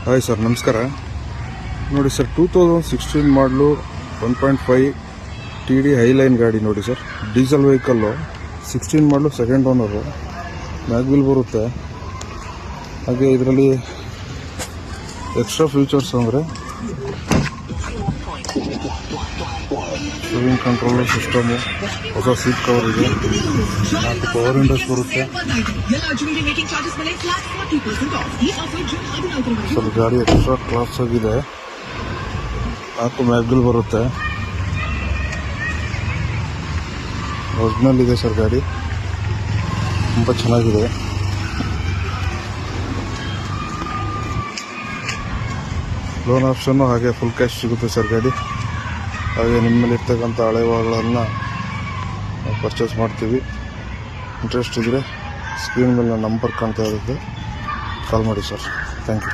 Hi sir, ನಮಸ್ಕಾರ. ನೋಡಿ sir, 2016 ಮಾಡಲು 1.5 TD ಹೈಲೈನ್ ಗಾಡಿ ನೋಡಿ ಸರ್. ಡೀಸೆಲ್ ವೆಹಿಕಲ್ಲು, 16 ಮಾಡಲು, ಸೆಕೆಂಡ್ ಓನರು, ಮ್ಯಾಗ್ವಿಲ್ ಬರುತ್ತೆ. ಹಾಗೆ ಇದರಲ್ಲಿ ಎಕ್ಸ್ಟ್ರಾ ಫೀಚರ್ಸ್ ಅಂದರೆ ಸ್ಟೀರಿಂಗ್ ಕಂಟ್ರೋಲರ್ ಸಿಸ್ಟಮು, ಹೊಸ ಸೀಟ್ ಕವರ್ ಇದೆ, 4 ಪವರ್ ವಿಂಡೋಸ್ ಬರುತ್ತೆ. ಸ್ವಲ್ಪ ಗಾಡಿ ಎಕ್ಸ್ಟ್ರಾ ಕ್ಲಾಸ್ ಆಗಿದೆ. 4 ಮ್ಯಾಗ್ವಿಲ್ ಬರುತ್ತೆ. ಒರಿಜಿನಲ್ ಇದೆ ಸರ್ ಗಾಡಿ, ತುಂಬ ಚೆನ್ನಾಗಿದೆ. ಲೋನ್ ಆಪ್ಷನ್ನು ಹಾಗೆ ಫುಲ್ ಕ್ಯಾಶ್ ಸಿಗುತ್ತೆ ಸರ್ ಗಾಡಿ. ಹಾಗೆ ನಿಮ್ಮ ಮೇಲೆ ಇರ್ತಕ್ಕಂಥ ಹಳೆ ವಾಹನಗಳನ್ನು ಪರ್ಚೇಸ್ ಮಾಡ್ತೀವಿ. ಇಂಟ್ರೆಸ್ಟ್ ಇದ್ದರೆ ಸ್ಕ್ರೀನ್ ಮೇಲೆ ನಂಬರ್ ಕಾಣ್ತಾ ಇರುತ್ತೆ, ಕಾಲ್ ಮಾಡಿ ಸರ್. Thank you.